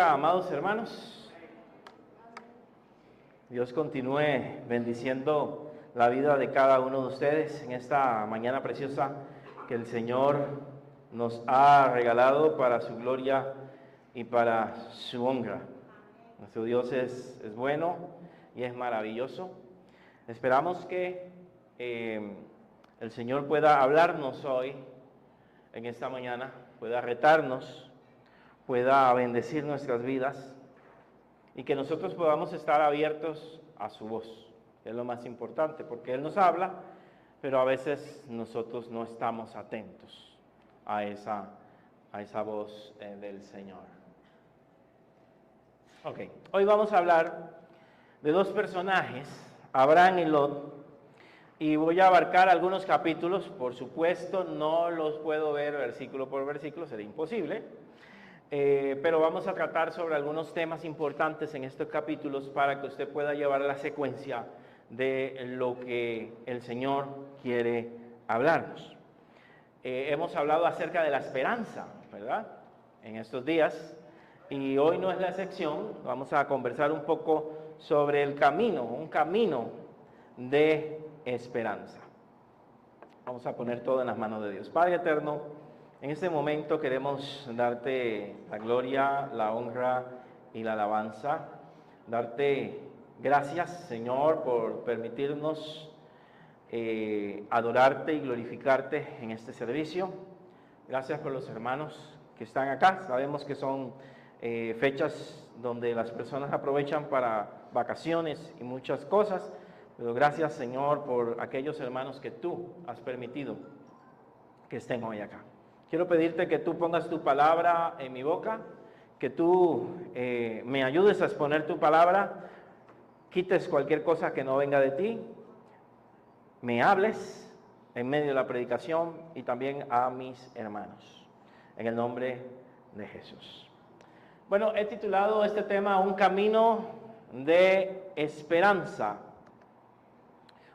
día, amados hermanos. Dios continúe bendiciendo la vida de cada uno de ustedes en esta mañana preciosa que el Señor nos ha regalado para su gloria y para su honra. Nuestro Dios es bueno y es maravilloso. Esperamos que el Señor pueda hablarnos hoy, en esta mañana, pueda retarnos, pueda bendecir nuestras vidas y que nosotros podamos estar abiertos a su voz, que es lo más importante, porque Él nos habla, pero a veces nosotros no estamos atentos a esa voz del Señor. Ok, hoy vamos a hablar de dos personajes, Abraham y Lot, y voy a abarcar algunos capítulos. Por supuesto, no los puedo ver versículo por versículo, sería imposible. Pero vamos a tratar sobre algunos temas importantes en estos capítulos para que usted pueda llevar la secuencia de lo que el Señor quiere hablarnos. Hemos hablado acerca de la esperanza, ¿verdad? En estos días, y hoy no es la excepción. Vamos a conversar un poco sobre el camino, un camino de esperanza. Vamos a poner todo en las manos de Dios. Padre eterno, en este momento queremos darte la gloria, la honra y la alabanza. Darte gracias, Señor, por permitirnos adorarte y glorificarte en este servicio. Gracias por los hermanos que están acá. Sabemos que son fechas donde las personas aprovechan para vacaciones y muchas cosas. Pero gracias, Señor, por aquellos hermanos que tú has permitido que estén hoy acá. Quiero pedirte que tú pongas tu palabra en mi boca, que tú me ayudes a exponer tu palabra, quites cualquier cosa que no venga de ti, me hables en medio de la predicación y también a mis hermanos, en el nombre de Jesús. Bueno, he titulado este tema Un camino de esperanza.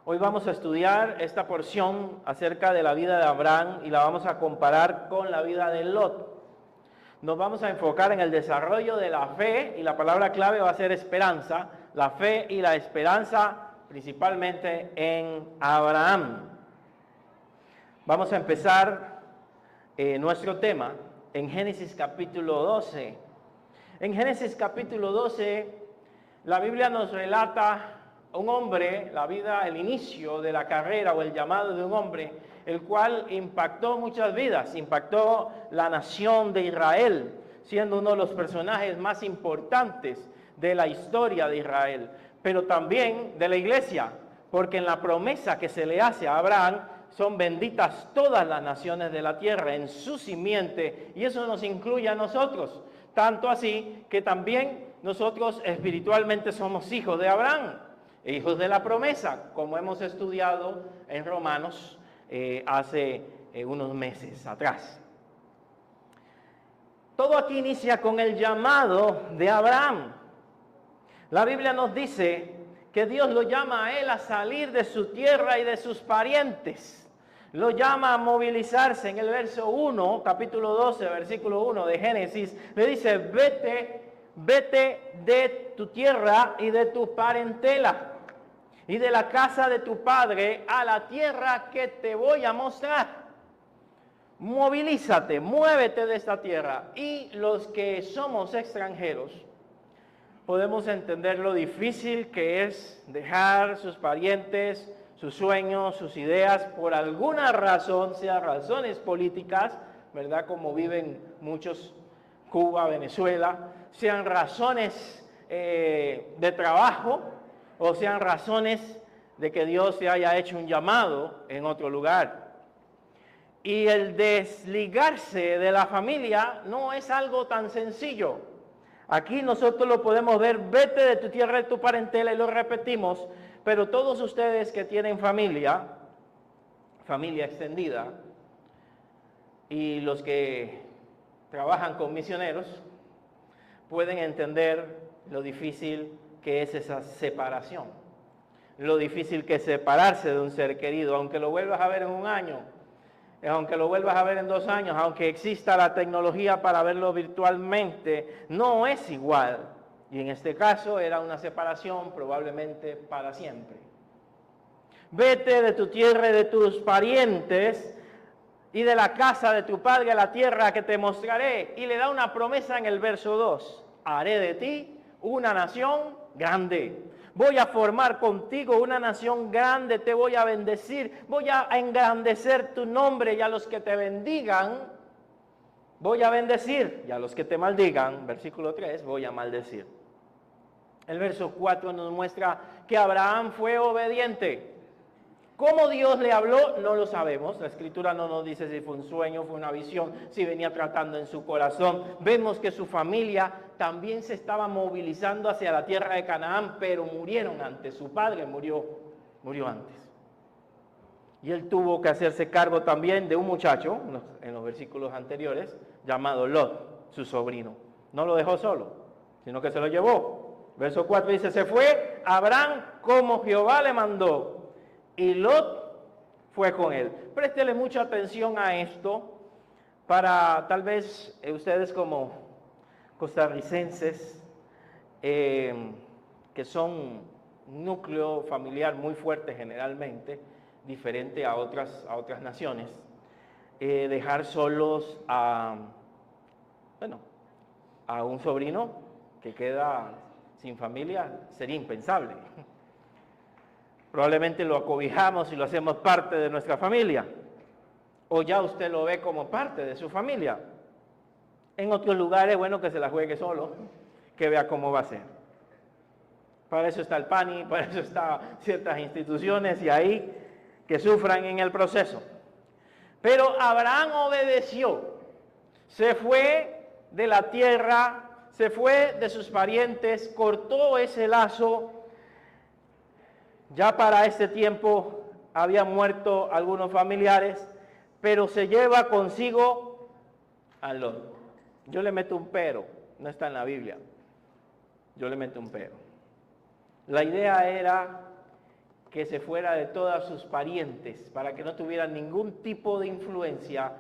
Hoy vamos a estudiar esta porción acerca de la vida de Abraham y la vamos a comparar con la vida de Lot. Nos vamos a enfocar en el desarrollo de la fe y la palabra clave va a ser esperanza, la fe y la esperanza principalmente en Abraham. Vamos a empezar nuestro tema en Génesis capítulo 12. En Génesis capítulo 12 la Biblia nos relata un hombre, la vida, el inicio de la carrera o el llamado de un hombre, el cual impactó muchas vidas, impactó la nación de Israel, siendo uno de los personajes más importantes de la historia de Israel, pero también de la iglesia, porque en la promesa que se le hace a Abraham, son benditas todas las naciones de la tierra en su simiente, y eso nos incluye a nosotros, tanto así que también nosotros espiritualmente somos hijos de Abraham, hijos de la promesa, como hemos estudiado en Romanos hace unos meses atrás. Todo aquí inicia con el llamado de Abraham. La Biblia nos dice que Dios lo llama a él a salir de su tierra y de sus parientes. Lo llama a movilizarse. En el verso 1, capítulo 12, versículo 1 de Génesis, le dice, vete de tu tierra y de tu parentela y de la casa de tu padre a la tierra que te voy a mostrar. Movilízate, muévete de esta tierra. Y los que somos extranjeros podemos entender lo difícil que es dejar sus parientes, sus sueños, sus ideas, por alguna razón, sean razones políticas, ¿verdad? Como viven muchos, Cuba, Venezuela, sean razones de trabajo, o sean razones de que Dios se haya hecho un llamado en otro lugar. Y el desligarse de la familia no es algo tan sencillo. Aquí nosotros lo podemos ver, vete de tu tierra y de tu parentela, y lo repetimos, pero todos ustedes que tienen familia extendida, y los que trabajan con misioneros, pueden entender lo difícil que es esa separación, lo difícil que es separarse de un ser querido, aunque lo vuelvas a ver en un año. aunque lo vuelvas a ver en 2 años, aunque exista la tecnología para verlo virtualmente, no es igual. Y en este caso era una separación probablemente para siempre. Vete de tu tierra y de tus parientes y de la casa de tu padre a la tierra que te mostraré. Y le da una promesa en el verso 2. Haré de ti una nación grande. Voy a formar contigo una nación grande, te voy a bendecir, voy a engrandecer tu nombre y a los que te bendigan, voy a bendecir y a los que te maldigan, versículo 3, voy a maldecir. El verso 4 nos muestra que Abraham fue obediente. ¿Cómo Dios le habló? No lo sabemos. La Escritura no nos dice si fue un sueño, fue una visión, si venía tratando en su corazón. Vemos que su familia también se estaba movilizando hacia la tierra de Canaán, pero murieron antes. Su padre murió antes. Y él tuvo que hacerse cargo también de un muchacho, en los versículos anteriores, llamado Lot, su sobrino. No lo dejó solo, sino que se lo llevó. Verso 4 dice, se fue Abraham como Jehová le mandó. Y Lot fue con él. Préstele mucha atención a esto para tal vez ustedes como costarricenses, que son un núcleo familiar muy fuerte generalmente, diferente a otras naciones, dejar solos a un sobrino que queda sin familia sería impensable. Probablemente lo acobijamos y lo hacemos parte de nuestra familia. O ya usted lo ve como parte de su familia. En otros lugares, bueno, que se la juegue solo, que vea cómo va a ser. Para eso está el PANI, para eso están ciertas instituciones y ahí que sufran en el proceso. Pero Abraham obedeció. Se fue de la tierra, se fue de sus parientes, cortó ese lazo. Ya para este tiempo habían muerto algunos familiares, pero se lleva consigo a Lot. Yo le meto un pero, no está en la Biblia. Yo le meto un pero. La idea era que se fuera de todos sus parientes para que no tuvieran ningún tipo de influencia,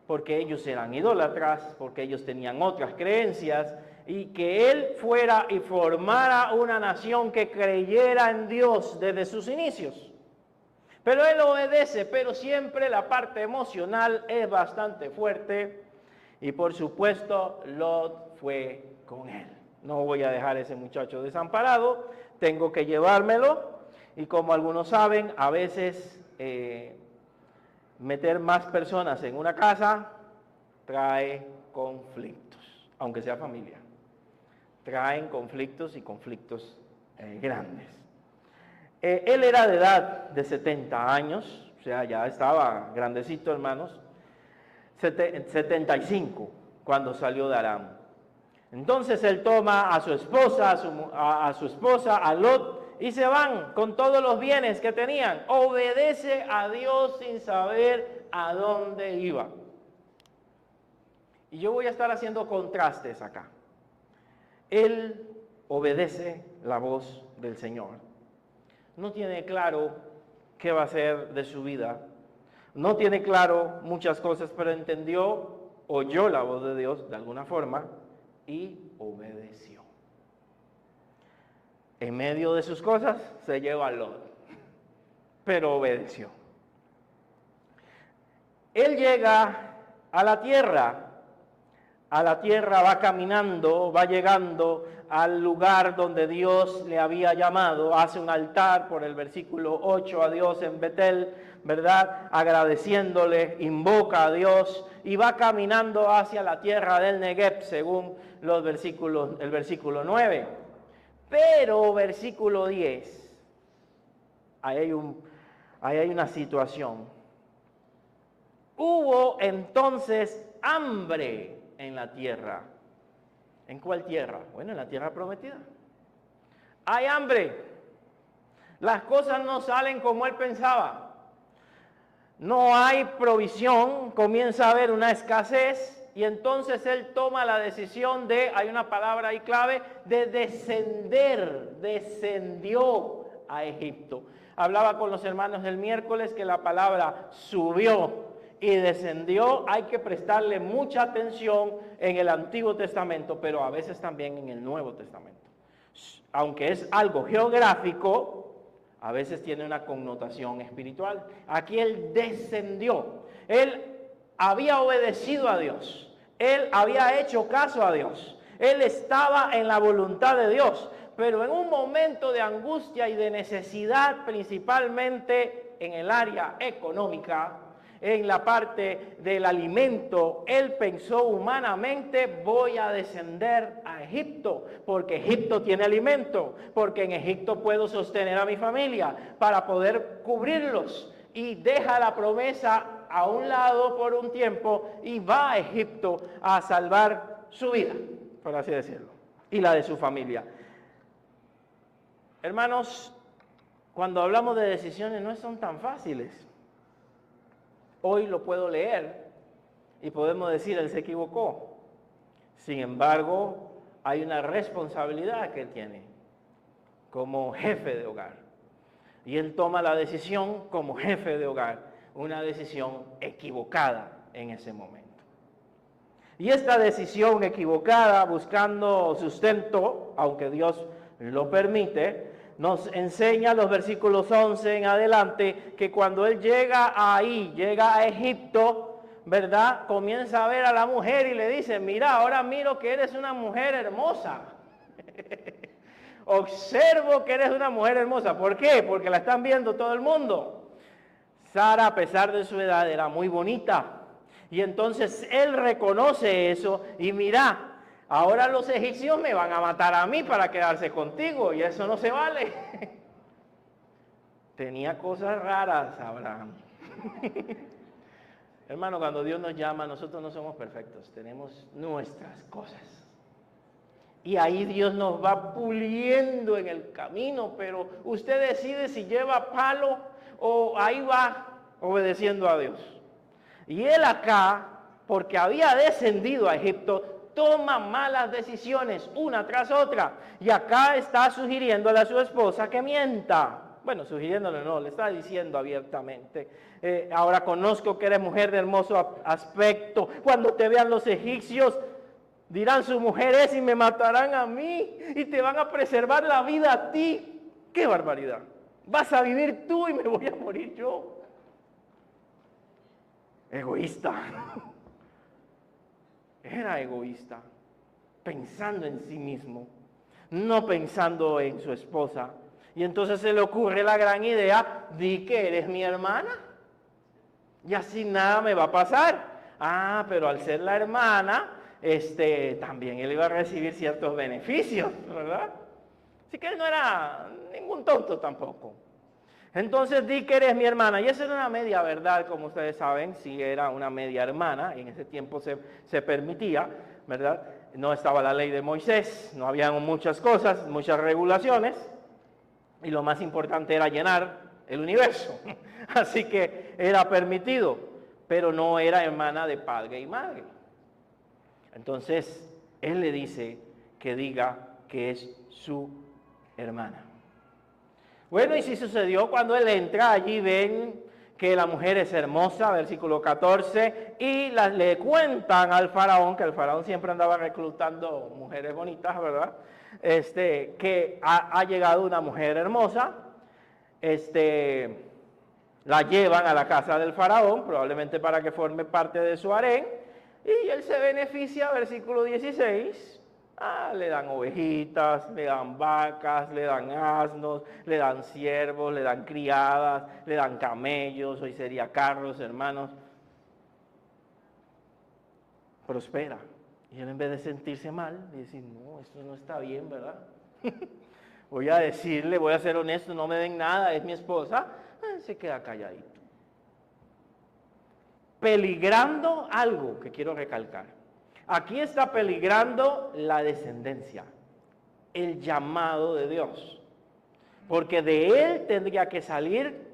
porque ellos eran idólatras, porque ellos tenían otras creencias, y que él fuera y formara una nación que creyera en Dios desde sus inicios. Pero él obedece, pero siempre la parte emocional es bastante fuerte, y por supuesto Lot fue con él. No voy a dejar a ese muchacho desamparado, tengo que llevármelo, y como algunos saben, a veces meter más personas en una casa trae conflictos, aunque sea familia. Traen conflictos y conflictos grandes. Él era de edad de 70 años, o sea, ya estaba grandecito, hermanos, 75 cuando salió de Aram. Entonces él toma a su esposa, a Lot, y se van con todos los bienes que tenían. Obedece a Dios sin saber a dónde iba. Y yo voy a estar haciendo contrastes acá. Él obedece la voz del Señor. No tiene claro qué va a hacer de su vida. No tiene claro muchas cosas, pero entendió, oyó la voz de Dios de alguna forma y obedeció. En medio de sus cosas se lleva a Lot, pero obedeció. Él llega a la tierra va caminando, va llegando al lugar donde Dios le había llamado, hace un altar por el versículo 8 a Dios en Betel, ¿verdad? Agradeciéndole, invoca a Dios y va caminando hacia la tierra del Negev, según el versículo 9. Pero versículo 10, ahí hay una situación. Hubo entonces hambre en la tierra. ¿En cuál tierra? Bueno, en la tierra prometida. Hay hambre. Las cosas no salen como él pensaba. No hay provisión, comienza a haber una escasez y entonces él toma la decisión hay una palabra ahí clave, de descendió a Egipto. Hablaba con los hermanos el miércoles que la palabra subió y descendió. Hay que prestarle mucha atención en el Antiguo Testamento, pero a veces también en el Nuevo Testamento. Aunque es algo geográfico, a veces tiene una connotación espiritual. Aquí Él descendió. Él había obedecido a Dios. Él había hecho caso a Dios. Él estaba en la voluntad de Dios. Pero en un momento de angustia y de necesidad, principalmente en el área económica, en la parte del alimento, él pensó humanamente: voy a descender a Egipto, porque Egipto tiene alimento, porque en Egipto puedo sostener a mi familia para poder cubrirlos. Y deja la promesa a un lado por un tiempo y va a Egipto a salvar su vida, por así decirlo, y la de su familia. Hermanos, cuando hablamos de decisiones no son tan fáciles. Hoy lo puedo leer y podemos decir: él se equivocó. Sin embargo, hay una responsabilidad que él tiene como jefe de hogar. Y él toma la decisión como jefe de hogar, una decisión equivocada en ese momento. Y esta decisión equivocada, buscando sustento, aunque Dios lo permite, nos enseña los versículos 11 en adelante, que cuando él llega a Egipto, ¿verdad? Comienza a ver a la mujer y le dice: mira, ahora miro que eres una mujer hermosa. Observo que eres una mujer hermosa. ¿Por qué? Porque la están viendo todo el mundo. Sara, a pesar de su edad, era muy bonita. Y entonces él reconoce eso y mira, ahora los egipcios me van a matar a mí para quedarse contigo, y eso no se vale. Tenía cosas raras Abraham. Hermano, cuando Dios nos llama, nosotros no somos perfectos, tenemos nuestras cosas. Y ahí Dios nos va puliendo en el camino, pero usted decide si lleva palo o ahí va obedeciendo a Dios. Y él acá, porque había descendido a Egipto, toma malas decisiones una tras otra. Y acá está sugiriéndole a su esposa que mienta. Bueno, sugiriéndole no, le está diciendo abiertamente: ahora conozco que eres mujer de hermoso aspecto. Cuando te vean los egipcios, dirán: su mujer es, y me matarán a mí, y te van a preservar la vida a ti. ¡Qué barbaridad! Vas a vivir tú y me voy a morir yo. Egoísta. Era egoísta, pensando en sí mismo, no pensando en su esposa. Y entonces se le ocurre la gran idea: di que eres mi hermana, y así nada me va a pasar. Ah, pero al ser la hermana, también él iba a recibir ciertos beneficios, ¿verdad? Así que él no era ningún tonto tampoco. Entonces di que eres mi hermana. Y esa era una media verdad, como ustedes saben. Sí, era una media hermana. En ese tiempo se permitía, ¿verdad? No estaba la ley de Moisés, no había muchas cosas, muchas regulaciones. Y lo más importante era llenar el universo. Así que era permitido, pero no era hermana de padre y madre. Entonces, él le dice que diga que es su hermana. Bueno, y sí sucedió. Cuando él entra, allí ven que la mujer es hermosa, versículo 14, y le cuentan al faraón, que el faraón siempre andaba reclutando mujeres bonitas, ¿verdad? Que ha llegado una mujer hermosa, la llevan a la casa del faraón, probablemente para que forme parte de su harén, y él se beneficia, versículo 16, le dan ovejitas, le dan vacas, le dan asnos, le dan siervos, le dan criadas, le dan camellos, hoy sería carros, hermanos. Prospera. Y él, en vez de sentirse mal, dice: no, esto no está bien, ¿verdad? Voy a decirle, voy a ser honesto, no me den nada, es mi esposa. Se queda calladito. Peligrando algo que quiero recalcar. Aquí está peligrando la descendencia, el llamado de Dios. Porque de él tendría que salir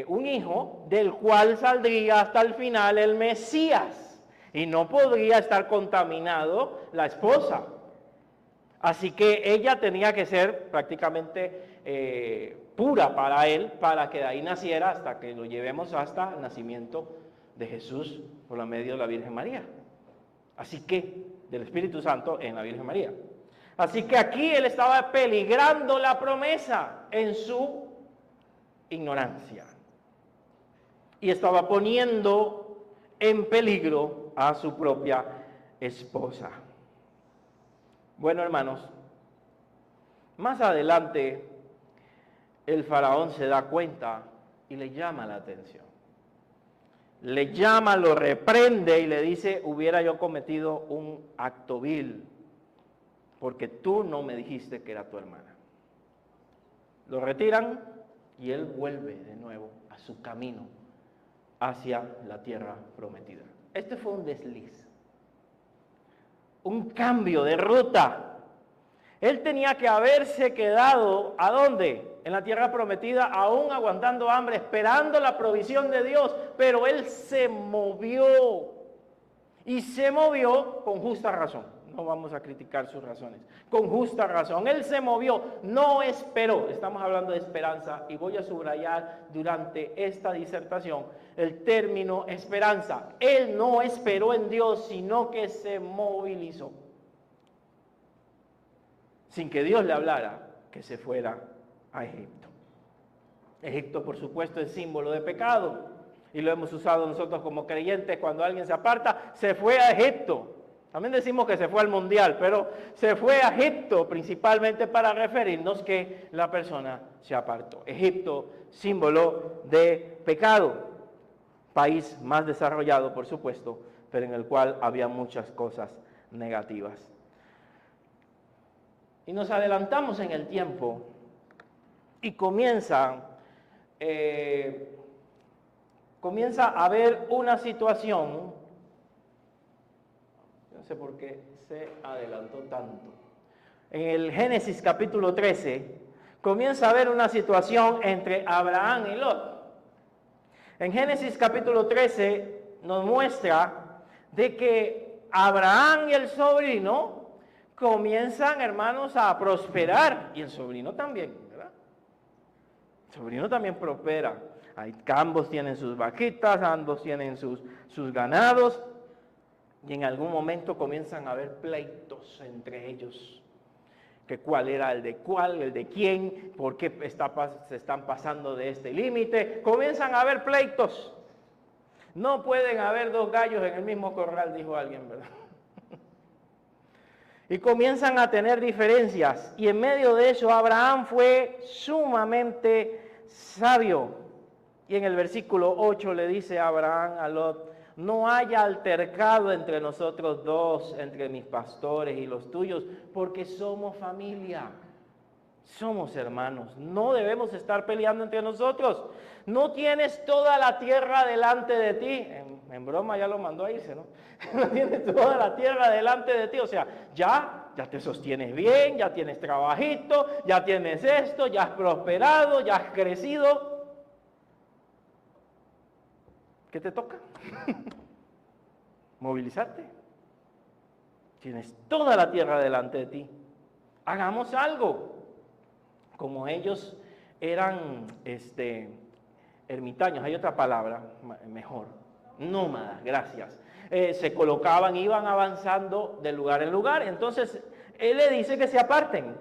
un hijo, del cual saldría hasta el final el Mesías. Y no podría estar contaminado la esposa. Así que ella tenía que ser prácticamente pura para él, para que de ahí naciera, hasta que lo llevemos hasta el nacimiento de Jesús por medio de la Virgen María. Así que, del Espíritu Santo en la Virgen María. Así que aquí él estaba peligrando la promesa en su ignorancia. Y estaba poniendo en peligro a su propia esposa. Bueno, hermanos, más adelante el faraón se da cuenta y le llama la atención. Le llama, lo reprende y le dice: hubiera yo cometido un acto vil, porque tú no me dijiste que era tu hermana. Lo retiran y él vuelve de nuevo a su camino hacia la tierra prometida. Este fue un desliz, un cambio de ruta. Él tenía que haberse quedado, ¿a dónde? En la tierra prometida, aún aguantando hambre, esperando la provisión de Dios, pero él se movió, y se movió con justa razón. No vamos a criticar sus razones, con justa razón. Él se movió, no esperó. Estamos hablando de esperanza, y voy a subrayar durante esta disertación el término esperanza. Él no esperó en Dios, sino que se movilizó, sin que Dios le hablara que se fuera a Egipto. Egipto, por supuesto, es símbolo de pecado, y lo hemos usado nosotros como creyentes. Cuando alguien se aparta, se fue a Egipto. También decimos que se fue al mundial, pero se fue a Egipto principalmente para referirnos que la persona se apartó. Egipto, símbolo de pecado. País más desarrollado, por supuesto, pero en el cual había muchas cosas negativas. Y nos adelantamos en el tiempo y comienza a haber una situación. No sé por qué se adelantó tanto. En el Génesis capítulo 13 comienza a haber una situación entre Abraham y Lot. En Génesis capítulo 13 nos muestra de que Abraham y el sobrino comienzan, hermanos, a prosperar, y el sobrino también, ¿verdad? El sobrino también prospera. Ambos tienen sus vaquitas, ambos tienen sus ganados, y en algún momento comienzan a haber pleitos entre ellos. Que cuál era el de cuál, el de quién, por qué se están pasando de este límite. Comienzan a haber pleitos. No pueden haber dos gallos en el mismo corral, dijo alguien, ¿verdad? Y comienzan a tener diferencias. Y en medio de eso, Abraham fue sumamente sabio. Y en el versículo 8 le dice Abraham a Lot: no haya altercado entre nosotros dos, entre mis pastores y los tuyos, porque somos familia, somos hermanos, no debemos estar peleando entre nosotros. No tienes toda la tierra delante de ti. En broma ya lo mandó a irse, ¿no? No tienes toda la tierra delante de ti. O sea, ya te sostienes bien, ya tienes trabajito, ya tienes esto, ya has prosperado, ya has crecido. ¿Qué te toca? Movilizarte. Tienes toda la tierra delante de ti. Hagamos algo. Como ellos eran ermitaños, hay otra palabra mejor, nómadas, gracias. Se colocaban, iban avanzando de lugar en lugar. Entonces él le dice que se aparten.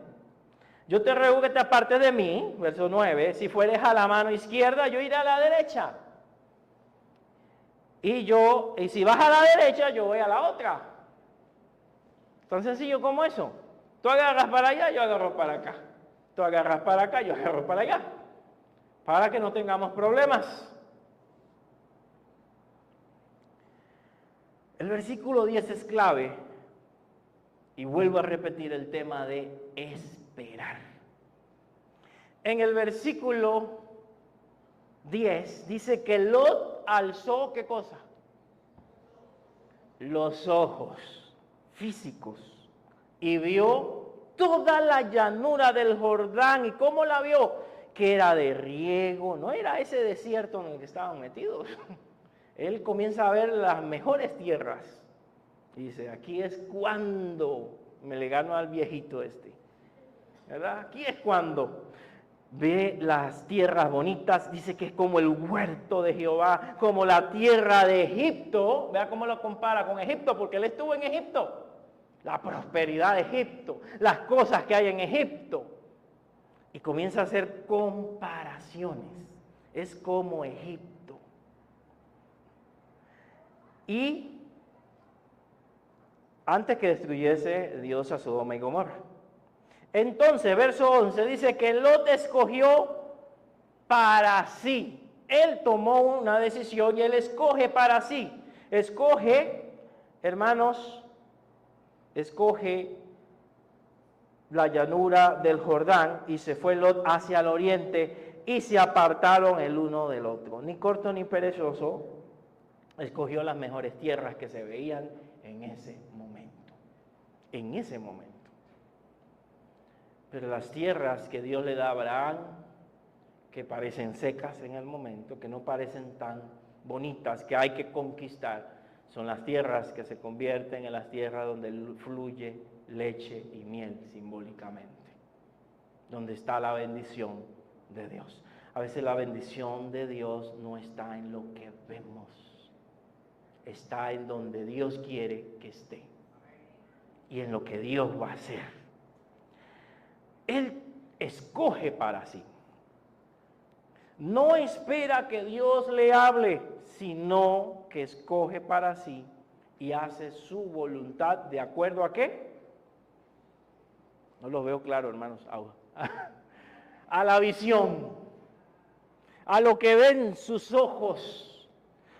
Yo te ruego que te apartes de mí, verso 9, si fueres a la mano izquierda, yo iré a la derecha. Y si vas a la derecha, yo voy a la otra. Tan sencillo como eso. Tú agarras para allá, yo agarro para acá. Tú agarras para acá, yo agarro para allá. Para que no tengamos problemas. El versículo 10 es clave. Y vuelvo a repetir el tema de esperar. En el versículo 10 dice que Lot alzó, ¿qué cosa? Los ojos físicos y vio toda la llanura del Jordán. ¿Y cómo la vio? Que era de riego, no era ese desierto en el que estaban metidos. Él comienza a ver las mejores tierras y dice: aquí es cuando me le gano al viejito ¿verdad? Aquí es cuando. ve las tierras bonitas, dice que es como el huerto de Jehová, como la tierra de Egipto. Vea cómo lo compara con Egipto, porque él estuvo en Egipto. La prosperidad de Egipto, las cosas que hay en Egipto. Y comienza a hacer comparaciones. Es como Egipto. Y antes que destruyese Dios a Sodoma y Gomorra. Entonces, verso 11 dice que Lot escogió para sí. Él tomó una decisión y él escoge para sí. Escoge, hermanos, escoge la llanura del Jordán y se fue Lot hacia el oriente y se apartaron el uno del otro. Ni corto ni perezoso, escogió las mejores tierras que se veían en ese momento. En ese momento. Pero las tierras que Dios le da a Abraham, que parecen secas en el momento, que no parecen tan bonitas, que hay que conquistar, son las tierras que se convierten en las tierras donde fluye leche y miel simbólicamente, donde está la bendición de Dios. A veces la bendición de Dios no está en lo que vemos, está en donde Dios quiere que esté y en lo que Dios va a hacer. Él escoge para sí. No espera que Dios le hable, sino que escoge para sí y hace su voluntad de acuerdo a ¿qué? No lo veo claro, hermanos. A la visión, a lo que ven sus ojos.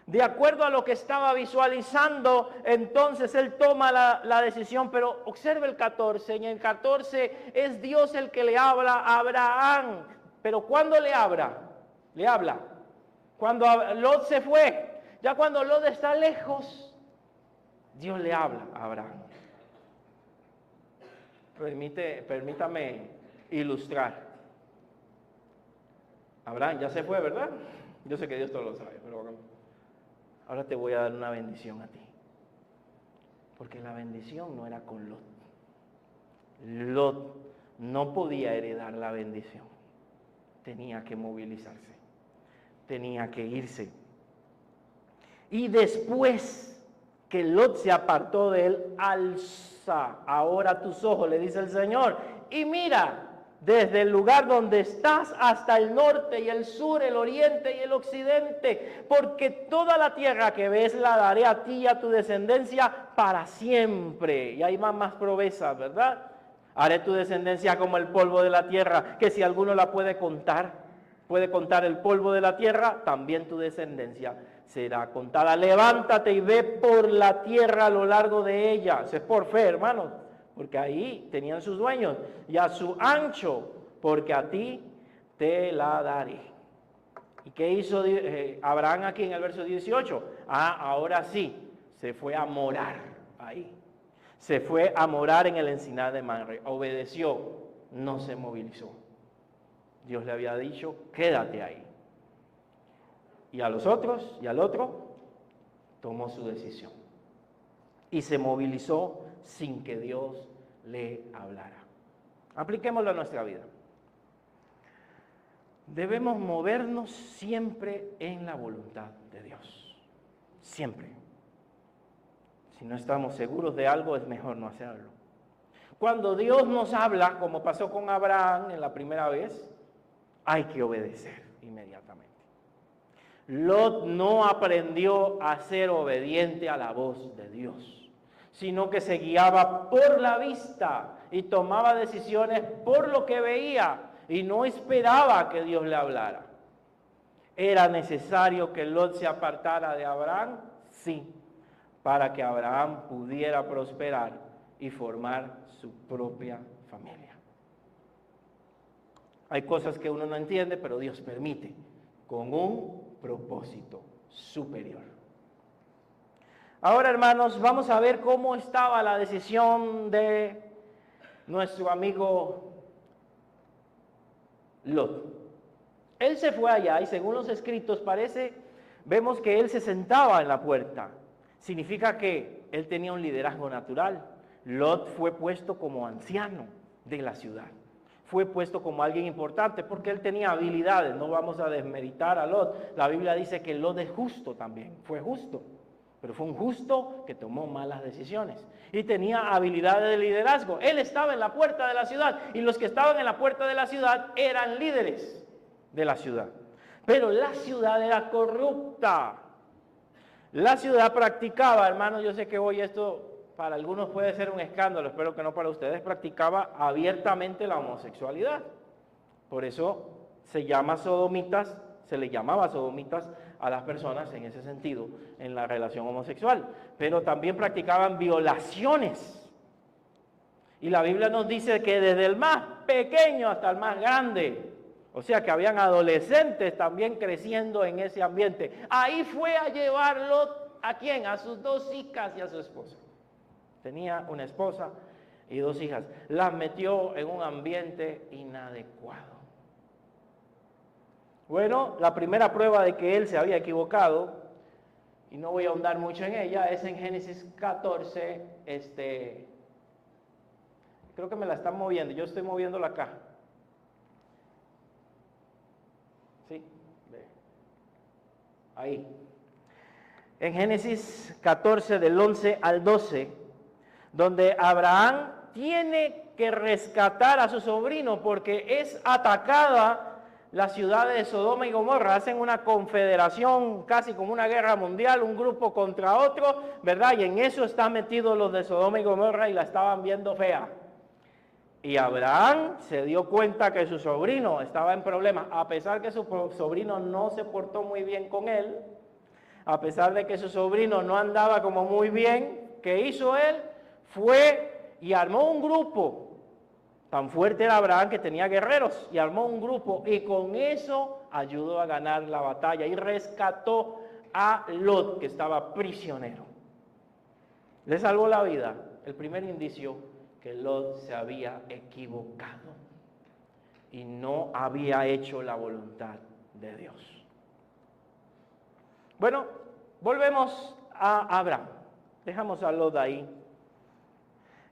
De acuerdo a lo que estaba visualizando, entonces él toma la decisión, pero observe el 14, en el 14 es Dios el que le habla a Abraham, pero ¿cuándo le habla? Le habla. Cuando Lot se fue, ya cuando Lot está lejos, Dios le habla a Abraham. Permítame ilustrar. Abraham ya se fue, ¿verdad? Yo sé que Dios todo lo sabe, pero ahora te voy a dar una bendición a ti. Porque la bendición no era con Lot. Lot no podía heredar la bendición. Tenía que movilizarse. Tenía que irse. Y después que Lot se apartó de él, alza ahora tus ojos, le dice el Señor, y mira desde el lugar donde estás hasta el norte y el sur, el oriente y el occidente, porque toda la tierra que ves la daré a ti y a tu descendencia para siempre. Y hay más promesas, ¿verdad? Haré tu descendencia como el polvo de la tierra, que si alguno la puede contar el polvo de la tierra, también tu descendencia será contada. Levántate y ve por la tierra a lo largo de ella. Eso es por fe, hermanos, porque ahí tenían sus dueños. Y a su ancho, porque a ti te la daré. ¿Y qué hizo Abraham aquí en el verso 18? Ahora sí, se fue a morar ahí. Se fue a morar en el encinar de Mamre. Obedeció, no se movilizó. Dios le había dicho, quédate ahí. Y a los otros, y al otro, tomó su decisión. Y se movilizó sin que Dios le hablara. Apliquémoslo a nuestra vida. Debemos movernos siempre en la voluntad de Dios. Siempre. Si no estamos seguros de algo, es mejor no hacerlo. Cuando Dios nos habla, como pasó con Abraham en la primera vez, hay que obedecer inmediatamente. Lot no aprendió a ser obediente a la voz de Dios, sino que se guiaba por la vista y tomaba decisiones por lo que veía y no esperaba que Dios le hablara. ¿Era necesario que Lot se apartara de Abraham? Sí, para que Abraham pudiera prosperar y formar su propia familia. Hay cosas que uno no entiende, pero Dios permite, con un propósito superior. Ahora, hermanos, vamos a ver cómo estaba la decisión de nuestro amigo Lot. Él se fue allá y según los escritos vemos que él se sentaba en la puerta. Significa que él tenía un liderazgo natural. Lot fue puesto como anciano de la ciudad. fue puesto como alguien importante porque él tenía habilidades. No vamos a desmeritar a Lot. La Biblia dice que Lot es justo también, fue justo. Pero fue un justo que tomó malas decisiones y tenía habilidades de liderazgo. Él estaba en la puerta de la ciudad y los que estaban en la puerta de la ciudad eran líderes de la ciudad. Pero la ciudad era corrupta. La ciudad practicaba, hermanos, yo sé que hoy esto para algunos puede ser un escándalo, espero que no para ustedes, practicaba abiertamente la homosexualidad. Por eso se le llamaba sodomitas a las personas en ese sentido, en la relación homosexual. Pero también practicaban violaciones. Y la Biblia nos dice que desde el más pequeño hasta el más grande, o sea que habían adolescentes también creciendo en ese ambiente. Ahí fue a llevarlo, ¿a quién? A sus 2 hijas y a su esposa. Tenía una esposa y 2 hijas. Las metió en un ambiente inadecuado. Bueno, la primera prueba de que él se había equivocado, y no voy a ahondar mucho en ella, es en Génesis 14, creo que me la están moviendo, yo estoy moviéndola acá. ¿Sí? Ahí. En Génesis 14, del 11 al 12, donde Abraham tiene que rescatar a su sobrino porque es atacada las ciudades de Sodoma y Gomorra. Hacen una confederación, casi como una guerra mundial, un grupo contra otro, ¿verdad? Y en eso están metidos los de Sodoma y Gomorra y la estaban viendo fea. Y Abraham se dio cuenta que su sobrino estaba en problemas, a pesar que su sobrino no se portó muy bien con él, a pesar de que su sobrino no andaba como muy bien. ¿Qué hizo él? Fue y armó un grupo. Tan fuerte era Abraham que tenía guerreros y armó un grupo y con eso ayudó a ganar la batalla y rescató a Lot, que estaba prisionero. Le salvó la vida. El primer indicio que Lot se había equivocado y no había hecho la voluntad de Dios. Bueno, volvemos a Abraham. Dejamos a Lot ahí.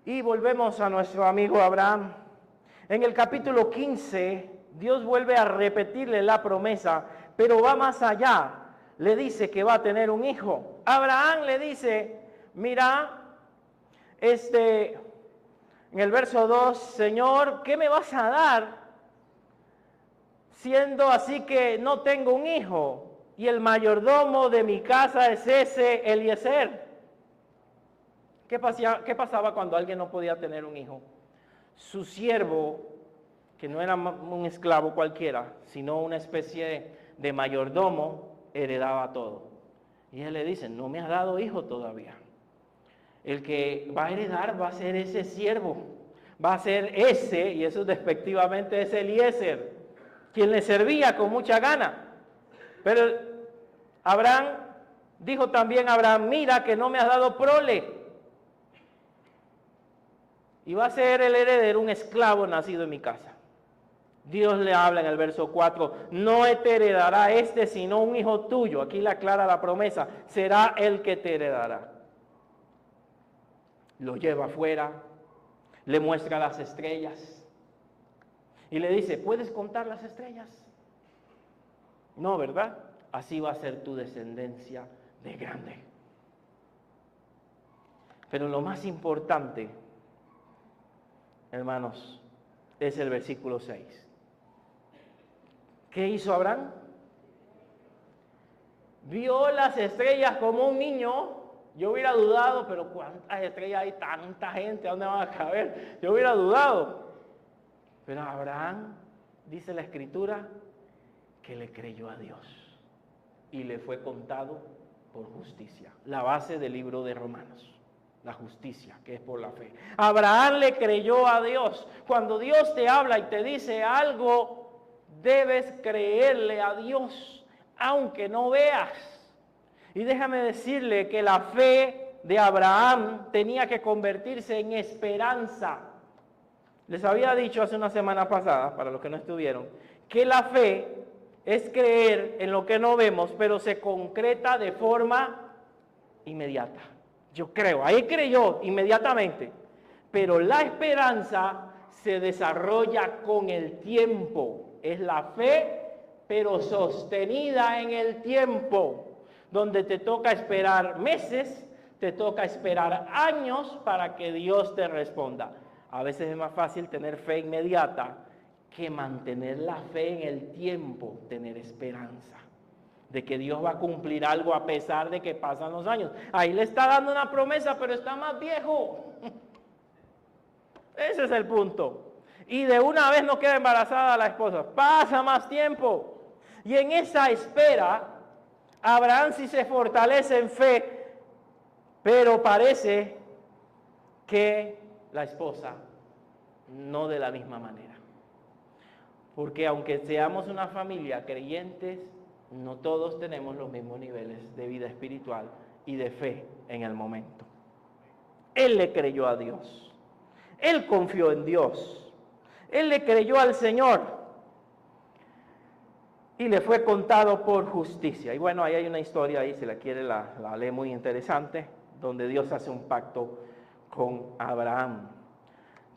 Y volvemos a nuestro amigo Abraham. En el capítulo 15, Dios vuelve a repetirle la promesa, pero va más allá. Le dice que va a tener un hijo. Abraham le dice, mira, en el verso 2, Señor, ¿qué me vas a dar? Siendo así que no tengo un hijo, y el mayordomo de mi casa es ese Eliezer. ¿Qué pasaba cuando alguien no podía tener un hijo? Su siervo, que no era un esclavo cualquiera, sino una especie de mayordomo, heredaba todo. Y él le dice, no me has dado hijo todavía. El que va a heredar va a ser ese siervo, va a ser ese, y eso despectivamente es Eliezer, quien le servía con mucha gana. Pero Abraham, dijo también Abraham, mira que no me has dado prole. Y va a ser el heredero un esclavo nacido en mi casa. Dios le habla en el verso 4, no te heredará sino un hijo tuyo. Aquí le aclara la promesa, será el que te heredará. Lo lleva afuera, le muestra las estrellas y le dice, ¿puedes contar las estrellas? No, ¿verdad? Así va a ser tu descendencia de grande. Pero lo más importante, hermanos, es el versículo 6. ¿Qué hizo Abraham? Vio las estrellas como un niño. Yo hubiera dudado, pero ¿cuántas estrellas hay? Tanta gente, ¿a dónde van a caber? Yo hubiera dudado. Pero Abraham, dice la Escritura, que le creyó a Dios y le fue contado por justicia. La base del libro de Romanos. La justicia, que es por la fe. Abraham le creyó a Dios. Cuando Dios te habla y te dice algo, debes creerle a Dios, aunque no veas. Y déjame decirle que la fe de Abraham tenía que convertirse en esperanza. Les había dicho hace una semana pasada, para los que no estuvieron, que la fe es creer en lo que no vemos, pero se concreta de forma inmediata. Yo creo, ahí creyó inmediatamente, pero la esperanza se desarrolla con el tiempo. Es la fe, pero sostenida en el tiempo, donde te toca esperar meses, te toca esperar años para que Dios te responda. A veces es más fácil tener fe inmediata que mantener la fe en el tiempo, tener esperanza de que Dios va a cumplir algo a pesar de que pasan los años. Ahí le está dando una promesa, pero está más viejo. Ese es el punto. Y de una vez no queda embarazada la esposa. Pasa más tiempo. Y en esa espera, Abraham sí se fortalece en fe, pero parece que la esposa no de la misma manera. Porque aunque seamos una familia creyentes, no todos tenemos los mismos niveles de vida espiritual y de fe en el momento. Él le creyó a Dios. Él confió en Dios. Él le creyó al Señor. Y le fue contado por justicia. Y bueno, ahí hay una historia, ahí si la quiere la lee, muy interesante, donde Dios hace un pacto con Abraham.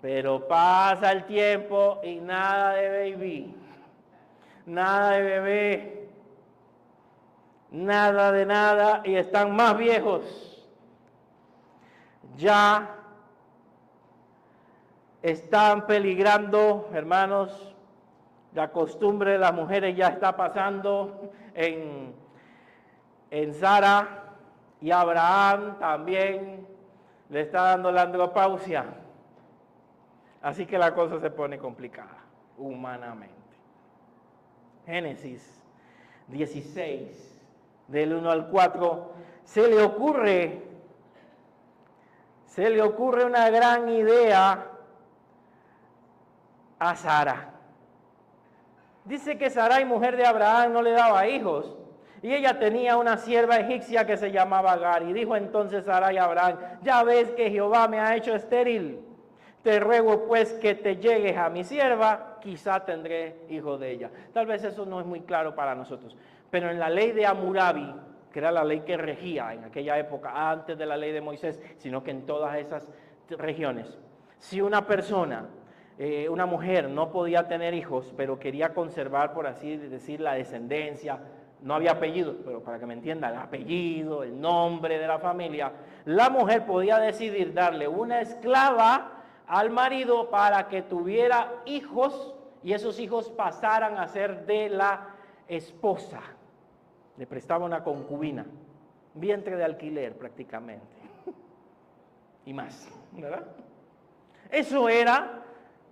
Pero pasa el tiempo y nada de baby, nada de bebé, nada de nada, y están más viejos. Ya están peligrando, hermanos. La costumbre de las mujeres ya está pasando en Sara, y Abraham también le está dando la andropausia. Así que la cosa se pone complicada, humanamente. Génesis 16, del 1 al 4, se le ocurre una gran idea a Sara. Dice que Sarai, mujer de Abraham, no le daba hijos, y ella tenía una sierva egipcia que se llamaba Agar. Y dijo entonces Sarai a Abraham: ya ves que Jehová me ha hecho estéril. Te ruego pues que te llegues a mi sierva, quizá tendré hijo de ella. Tal vez eso no es muy claro para nosotros, pero en la ley de Hammurabi, que era la ley que regía en aquella época, antes de la ley de Moisés, sino que en todas esas regiones, si una persona, una mujer, no podía tener hijos, pero quería conservar, por así decir, la descendencia, no había apellido, pero para que me entienda, el apellido, el nombre de la familia, la mujer podía decidir darle una esclava al marido para que tuviera hijos, y esos hijos pasaran a ser de la esposa. Le prestaba una concubina, vientre de alquiler prácticamente, y más, ¿verdad? Eso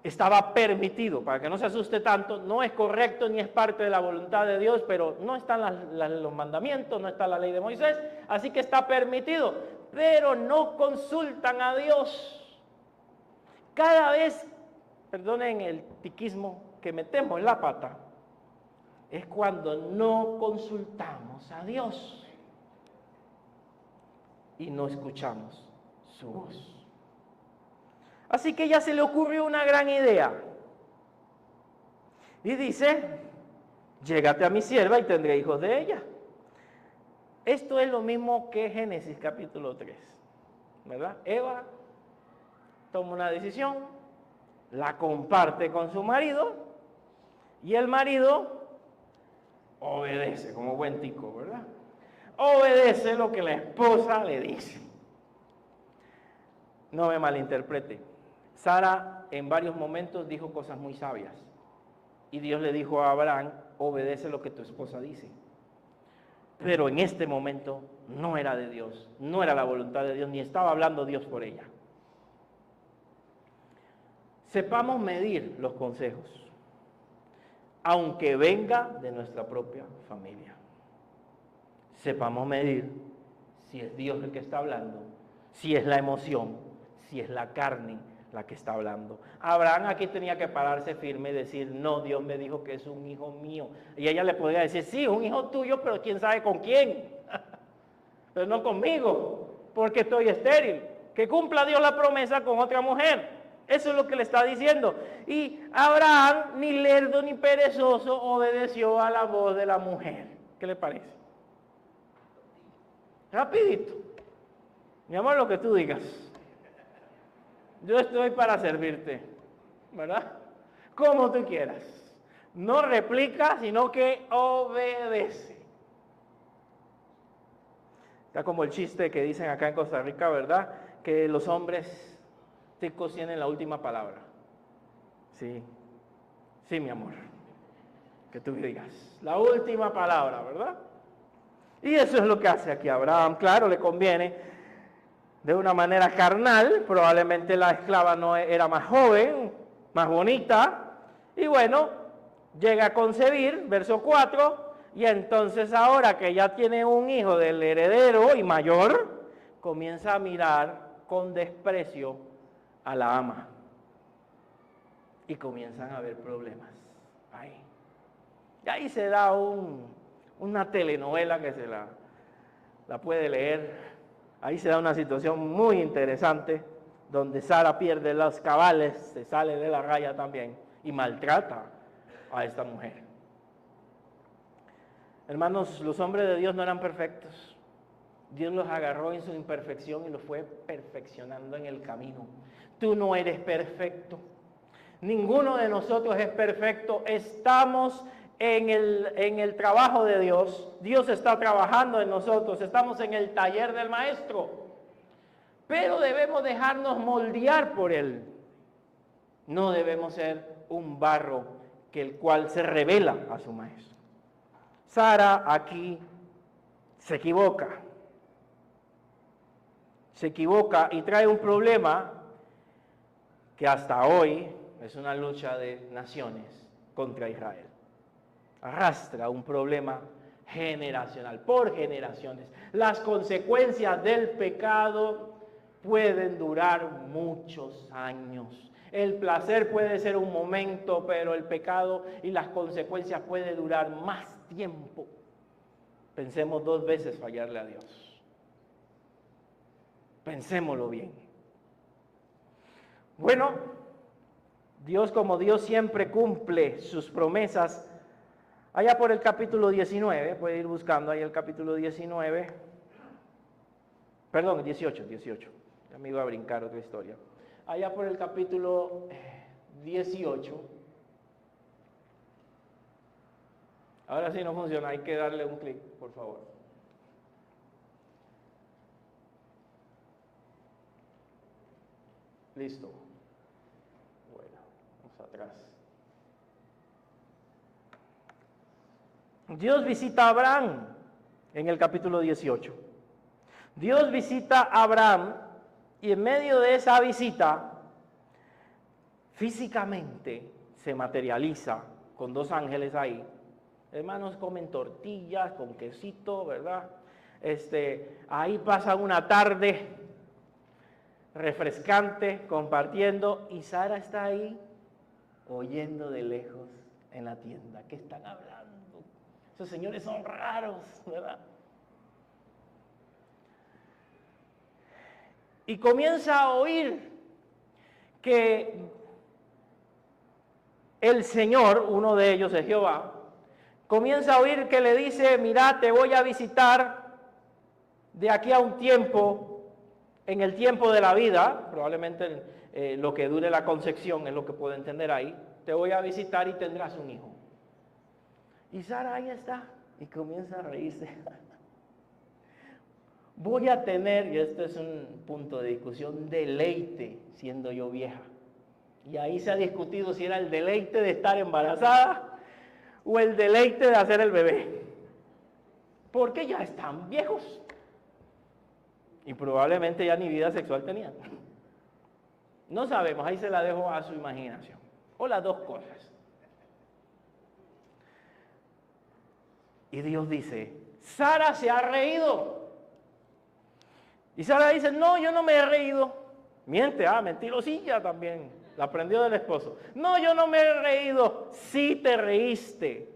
estaba permitido, para que no se asuste tanto. No es correcto ni es parte de la voluntad de Dios, pero no están los mandamientos, no está la ley de Moisés, así que está permitido, pero no consultan a Dios. Cada vez, perdonen el tiquismo, que metemos la pata, es cuando no consultamos a Dios y no escuchamos su voz. Así que ya se le ocurrió una gran idea. Y dice: llégate a mi sierva y tendré hijos de ella. Esto es lo mismo que Génesis capítulo 3, ¿verdad? Eva toma una decisión, la comparte con su marido, y el marido obedece como buen tico, ¿verdad? Obedece lo que la esposa le dice. No me malinterprete. Sara en varios momentos dijo cosas muy sabias, y Dios le dijo a Abraham: obedece lo que tu esposa dice. Pero en este momento no era de Dios, no era la voluntad de Dios, ni estaba hablando Dios por ella. Sepamos medir los consejos, aunque venga de nuestra propia familia. Sepamos medir si es Dios el que está hablando, si es la emoción, si es la carne la que está hablando. Abraham aquí tenía que pararse firme y decir: no, Dios me dijo que es un hijo mío. Y ella le podría decir: sí, un hijo tuyo, pero quién sabe con quién. Pero no conmigo, porque estoy estéril. Que cumpla Dios la promesa con otra mujer. Eso es lo que le está diciendo. Y Abraham, ni lerdo ni perezoso, obedeció a la voz de la mujer. ¿Qué le parece? Rapidito. Mi amor, lo que tú digas. Yo estoy para servirte. ¿verdad? Como tú quieras. No replica, sino que obedece. Está como el chiste que dicen acá en Costa Rica, ¿verdad? Que los hombres ticos tienen la última palabra. Sí, sí, mi amor. Que tú digas. La última palabra, ¿verdad? Y eso es lo que hace aquí Abraham. Claro, le conviene de una manera carnal. Probablemente la esclava no era más joven, más bonita. Y bueno, llega a concebir, verso 4. Y entonces ahora que ya tiene un hijo del heredero y mayor, comienza a mirar con desprecio a la ama. Y comienzan a haber problemas ahí. Y ahí se da una telenovela que se la puede leer. Ahí se da una situación muy interesante donde Sara pierde los cabales, se sale de la raya también y maltrata a esta mujer. Hermanos, los hombres de Dios no eran perfectos. Dios los agarró en su imperfección y los fue perfeccionando en el camino. Tú no eres perfecto. Ninguno de nosotros es perfecto. Estamos en el trabajo de Dios. Dios está trabajando en nosotros. Estamos en el taller del maestro. Pero debemos dejarnos moldear por Él. No debemos ser un barro que el cual se revela a su maestro. Sara aquí se equivoca. Se equivoca y trae un problema que hasta hoy es una lucha de naciones contra Israel. Arrastra un problema generacional, por generaciones. Las consecuencias del pecado pueden durar muchos años. El placer puede ser un momento, pero el pecado y las consecuencias pueden durar más tiempo. Pensemos 2 veces fallarle a Dios. Pensémoslo bien. Bueno, Dios como Dios siempre cumple sus promesas. Allá por el capítulo 19, puede ir buscando ahí el capítulo 19. Perdón, 18. Ya me iba a brincar otra historia. Allá por el capítulo 18. Ahora sí no funciona, hay que darle un clic, por favor. Listo. Bueno, vamos atrás. Dios visita a Abraham en el capítulo 18. Dios visita a Abraham y en medio de esa visita, físicamente se materializa con 2 ángeles ahí. Hermanos, comen tortillas con quesito, ¿verdad? Ahí pasan una tarde refrescante, compartiendo, y Sara está ahí oyendo de lejos en la tienda. ¿Qué están hablando? Esos señores son raros, ¿verdad? Y comienza a oír que el Señor, uno de ellos es Jehová, comienza a oír que le dice: mira, te voy a visitar de aquí a un tiempo, en el tiempo de la vida, probablemente lo que dure la concepción es lo que puedo entender ahí, te voy a visitar y tendrás un hijo. Y Sara ahí está y comienza a reírse. Voy a tener, y este es un punto de discusión, deleite siendo yo vieja. Y ahí se ha discutido si era el deleite de estar embarazada o el deleite de hacer el bebé. Porque ya están viejos. Y probablemente ya ni vida sexual tenían. No sabemos, ahí se la dejo a su imaginación. O las 2 cosas. Y Dios dice: Sara se ha reído. Y Sara dice: no, yo no me he reído. Miente, mentirosilla también. La aprendió del esposo. No, yo no me he reído. Sí te reíste.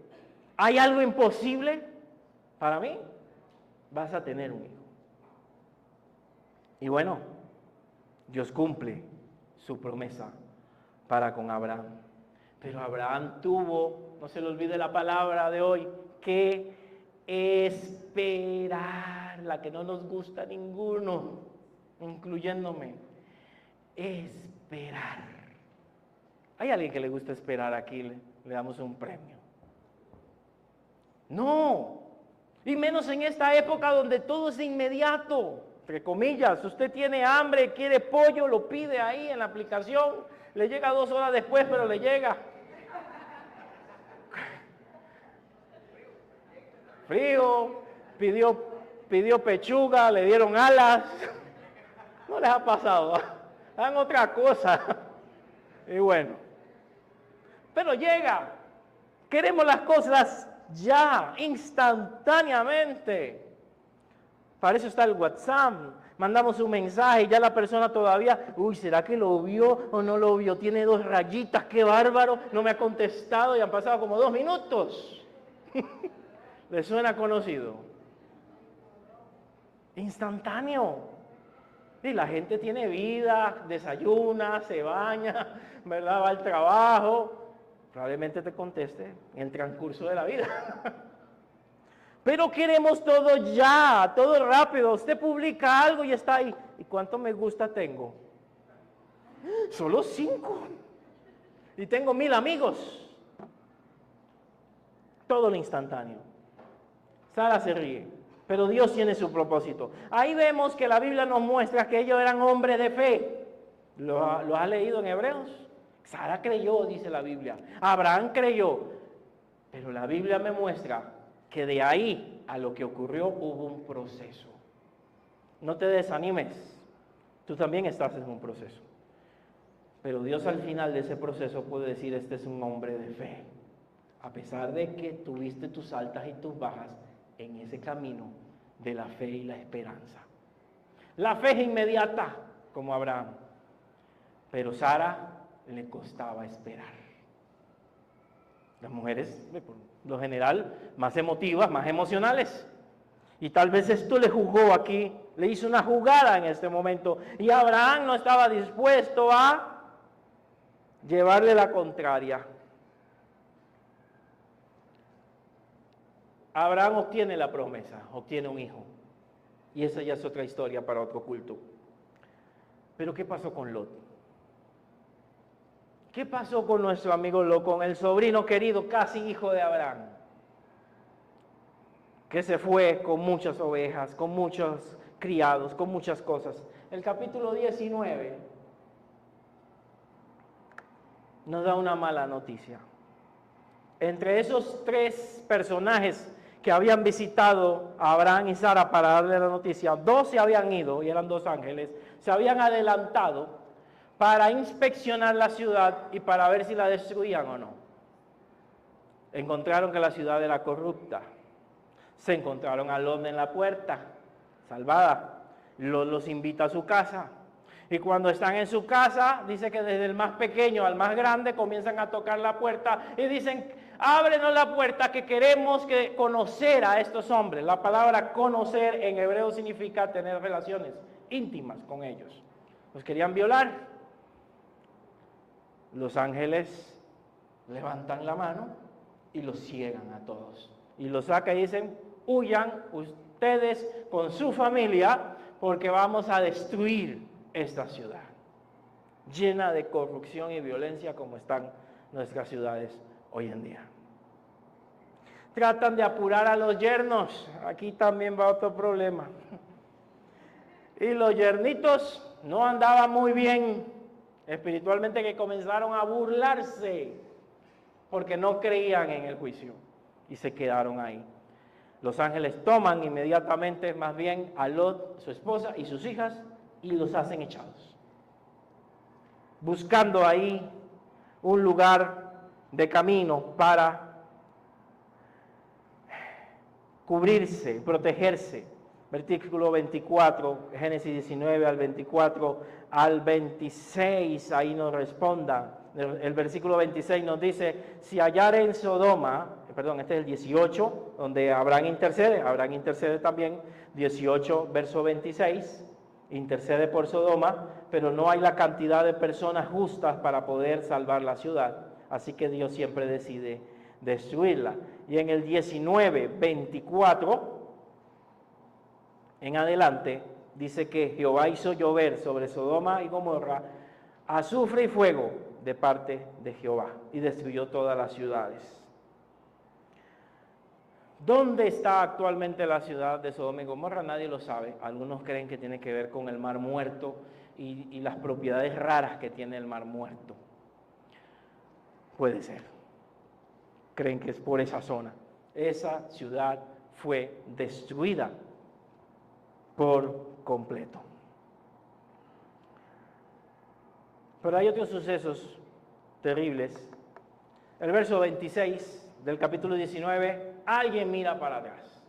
¿Hay algo imposible para mí? Vas a tener un hijo. Y bueno, Dios cumple su promesa para con Abraham. Pero Abraham tuvo, no se le olvide la palabra de hoy, que esperar, la que no nos gusta a ninguno, incluyéndome. Esperar. ¿Hay alguien que le gusta esperar aquí? Le damos un premio. No. Y menos en esta época donde todo es inmediato. Entre comillas, usted tiene hambre, quiere pollo, lo pide ahí en la aplicación. Le llega 2 horas después, pero le llega. Frío, pidió pechuga, le dieron alas. No les ha pasado, hagan otra cosa. Y bueno, pero llega. Queremos las cosas ya, instantáneamente. Para eso está el WhatsApp. Mandamos un mensaje y ya la persona todavía, ¿será que lo vio o no lo vio? Tiene 2 rayitas, qué bárbaro, no me ha contestado y han pasado como 2 minutos. ¿Le suena conocido? Instantáneo. Y la gente tiene vida, desayuna, se baña, ¿verdad? Va al trabajo. Probablemente te conteste en el transcurso de la vida. Pero queremos todo ya, todo rápido. Usted publica algo y está ahí. ¿Y cuánto me gusta tengo? Solo 5. Y tengo 1000 amigos. Todo lo instantáneo. Sara se ríe, pero Dios tiene su propósito. Ahí vemos que la Biblia nos muestra que ellos eran hombres de fe. ¿Lo has leído en Hebreos? Sara creyó, dice la Biblia. Abraham creyó. Pero la Biblia me muestra que de ahí a lo que ocurrió hubo un proceso. No te desanimes. Tú también estás en un proceso. Pero Dios al final de ese proceso puede decir, este es un hombre de fe. A pesar de que tuviste tus altas y tus bajas en ese camino de la fe y la esperanza. La fe es inmediata, como Abraham. Pero Sara le costaba esperar. Las mujeres, por lo general, más emotivas, más emocionales. Y tal vez esto le jugó aquí, le hizo una jugada en este momento. Y Abraham no estaba dispuesto a llevarle la contraria. Abraham obtiene la promesa, obtiene un hijo. Y esa ya es otra historia para otro culto. Pero ¿qué pasó con Lot? ¿Qué pasó con nuestro amigo Lot, con el sobrino querido, casi hijo de Abraham? Que se fue con muchas ovejas, con muchos criados, con muchas cosas. El capítulo 19 nos da una mala noticia. Entre esos 3 personajes que habían visitado a Abraham y Sara para darle la noticia, 2 se habían ido, y eran 2 ángeles, se habían adelantado para inspeccionar la ciudad y para ver si la destruían o no. Encontraron que la ciudad era corrupta. Se encontraron a Lot en la puerta, salvada. Lot los invita a su casa. Y cuando están en su casa, dice que desde el más pequeño al más grande comienzan a tocar la puerta y dicen, ábrenos la puerta que queremos conocer a estos hombres. La palabra conocer en hebreo significa tener relaciones íntimas con ellos. Los querían violar. Los ángeles levantan la mano y los ciegan a todos. Y los sacan y dicen, huyan ustedes con su familia porque vamos a destruir esta ciudad. Llena de corrupción y violencia como están nuestras ciudades hoy en día. Tratan de apurar a los yernos. Aquí también va otro problema. Y los yernitos no andaban muy bien espiritualmente, que comenzaron a burlarse porque no creían en el juicio y se quedaron ahí. Los ángeles toman inmediatamente más bien a Lot, su esposa y sus hijas y los hacen echados, buscando ahí un lugar de camino para cubrirse, protegerse. Versículo 24, Génesis 19 al 24 al 26, ahí nos responda. El versículo 26 nos dice, si hallare en Sodoma, este es el 18, donde Abraham intercede también, 18, verso 26, intercede por Sodoma, pero no hay la cantidad de personas justas para poder salvar la ciudad, así que Dios siempre decide destruirla. Y en el 19, 24, en adelante, dice que Jehová hizo llover sobre Sodoma y Gomorra azufre y fuego de parte de Jehová y destruyó todas las ciudades. ¿Dónde está actualmente la ciudad de Sodoma y Gomorra? Nadie lo sabe. Algunos creen que tiene que ver con el Mar Muerto y las propiedades raras que tiene el Mar Muerto. Puede ser. Creen que es por esa zona. Esa ciudad fue destruida por completo. Pero hay otros sucesos terribles. El verso 26 del capítulo 19, alguien mira para atrás.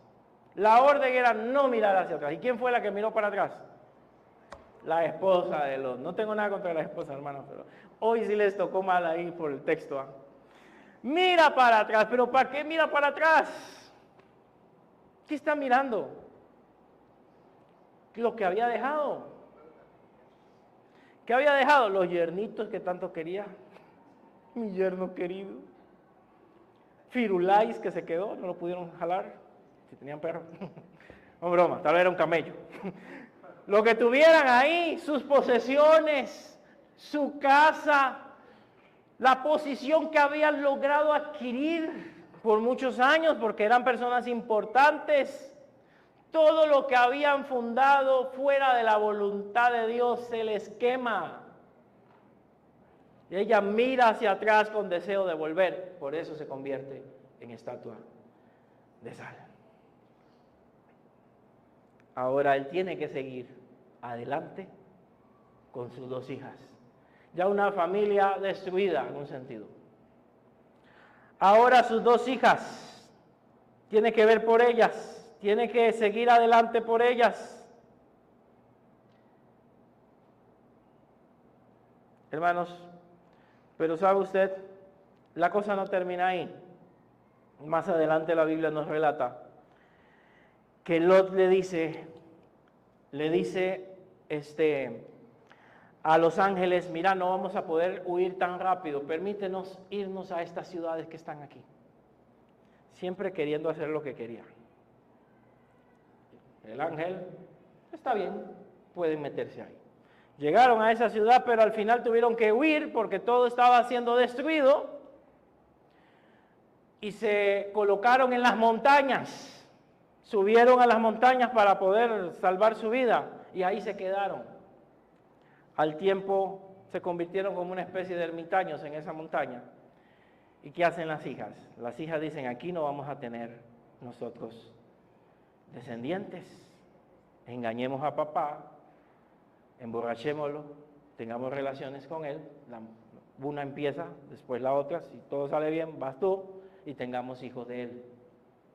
La orden era no mirar hacia atrás. ¿Y quién fue la que miró para atrás? La esposa de Lot. No tengo nada contra la esposa, hermano, pero hoy sí les tocó mal ahí por el texto, ¿eh? Mira para atrás, pero ¿para qué mira para atrás? ¿Qué está mirando? Lo que había dejado. ¿Qué había dejado? Los yernitos que tanto quería. Mi yerno querido. Firulais que se quedó, no lo pudieron jalar, si tenían perro. No broma, tal vez era un camello. Lo que tuvieran ahí, sus posesiones, su casa, la posición que habían logrado adquirir por muchos años, porque eran personas importantes, todo lo que habían fundado fuera de la voluntad de Dios se les quema. Y ella mira hacia atrás con deseo de volver, por eso se convierte en estatua de sal. Ahora él tiene que seguir adelante con sus dos hijas. Ya una familia destruida en un sentido. Ahora sus dos hijas, tiene que ver por ellas, tiene que seguir adelante por ellas. Hermanos, pero ¿sabe usted? La cosa no termina ahí. Más adelante la Biblia nos relata que Lot le dice a los ángeles, mira, no vamos a poder huir tan rápido, permítenos irnos a estas ciudades que están aquí. Siempre queriendo hacer lo que quería. El ángel, está bien, pueden meterse ahí. Llegaron a esa ciudad, pero al final tuvieron que huir porque todo estaba siendo destruido y se colocaron en las montañas, subieron a las montañas para poder salvar su vida y ahí se quedaron. Al tiempo se convirtieron como una especie de ermitaños en esa montaña. ¿Y qué hacen las hijas? Las hijas dicen, aquí no vamos a tener nosotros descendientes, engañemos a papá, emborrachémoslo, tengamos relaciones con él, una empieza, después la otra, si todo sale bien, vas tú, y tengamos hijos de él,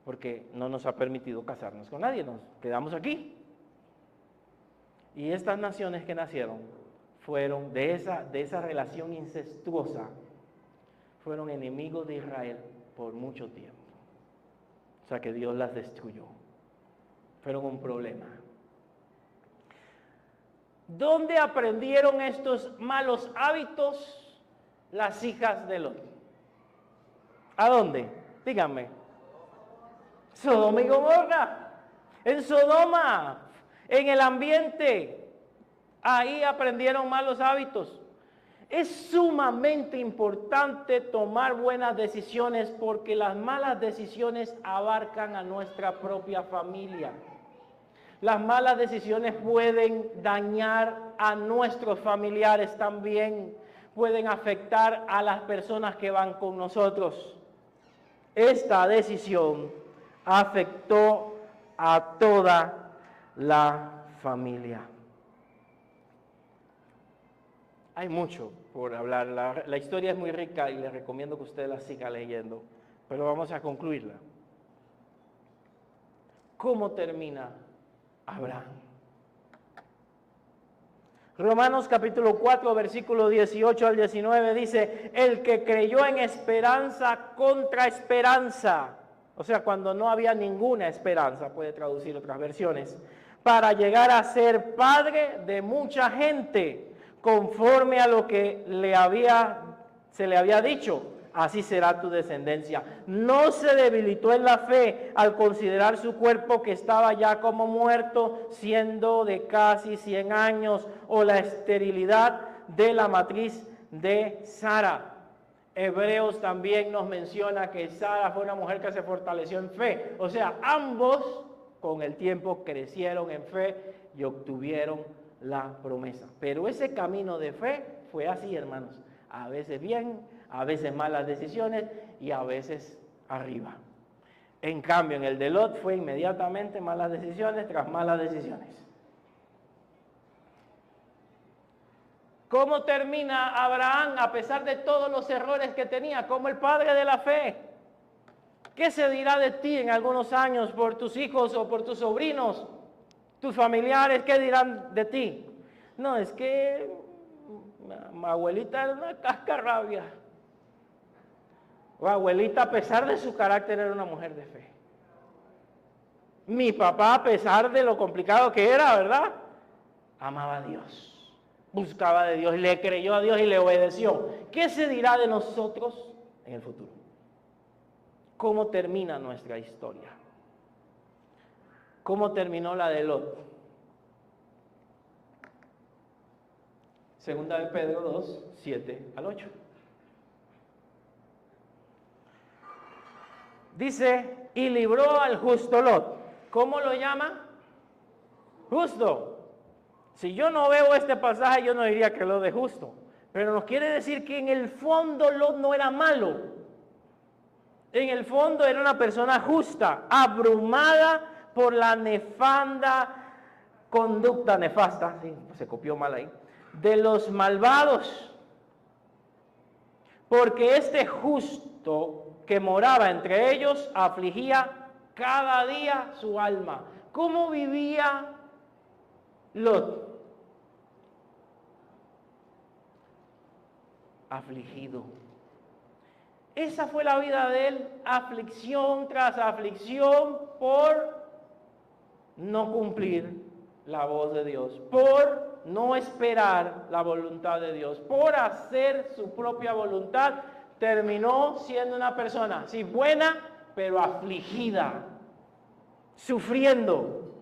porque no nos ha permitido casarnos con nadie, nos quedamos aquí. Y estas naciones que nacieron fueron de esa relación incestuosa, fueron enemigos de Israel por mucho tiempo. O sea que Dios las destruyó, fueron un problema. ¿Dónde aprendieron estos malos hábitos las hijas de Lot? ¿A dónde? Díganme. Sodoma y Gomorra. En Sodoma, en el ambiente, ahí aprendieron malos hábitos. Es sumamente importante tomar buenas decisiones porque las malas decisiones abarcan a nuestra propia familia. Las malas decisiones pueden dañar a nuestros familiares también, pueden afectar a las personas que van con nosotros. Esta decisión afectó a toda la familia. Hay mucho por hablar, la historia es muy rica y les recomiendo que usted la siga leyendo, pero vamos a concluirla. ¿Cómo termina Abraham? Romanos capítulo 4, versículo 18 al 19 dice, el que creyó en esperanza contra esperanza, o sea, cuando no había ninguna esperanza, puede traducir otras versiones, para llegar a ser padre de mucha gente, conforme a lo que se le había dicho, así será tu descendencia. No se debilitó en la fe al considerar su cuerpo que estaba ya como muerto, siendo de casi 100 años, o la esterilidad de la matriz de Sara. Hebreos también nos menciona que Sara fue una mujer que se fortaleció en fe. O sea, ambos con el tiempo crecieron en fe y obtuvieron la promesa. Pero ese camino de fe fue así, hermanos. A veces bien, a veces malas decisiones y a veces arriba. En cambio, en el de Lot fue inmediatamente malas decisiones tras malas decisiones. ¿Cómo termina Abraham a pesar de todos los errores que tenía como el padre de la fe? ¿Qué se dirá de ti en algunos años por tus hijos o por tus sobrinos, tus familiares? ¿Qué dirán de ti? No, es que mi abuelita era una cascarrabia. O abuelita, a pesar de su carácter, era una mujer de fe. Mi papá, a pesar de lo complicado que era, ¿verdad? Amaba a Dios. Buscaba de Dios, le creyó a Dios y le obedeció. ¿Qué se dirá de nosotros en el futuro? ¿Cómo termina nuestra historia? ¿Cómo terminó la de Lot? Segunda de Pedro 2, 7 al 8. Dice, y libró al justo Lot. ¿Cómo lo llama? Justo. Si yo no veo este pasaje, yo no diría que Lot es justo. Pero nos quiere decir que en el fondo Lot no era malo. En el fondo era una persona justa, abrumada por la nefanda conducta nefasta, sí, se copió mal ahí, de los malvados. Porque este justo que moraba entre ellos afligía cada día su alma. ¿Cómo vivía Lot? Afligido. Esa fue la vida de él, aflicción tras aflicción por no cumplir la voz de Dios, por no esperar la voluntad de Dios, por hacer su propia voluntad, terminó siendo una persona, sí, buena, pero afligida, sufriendo.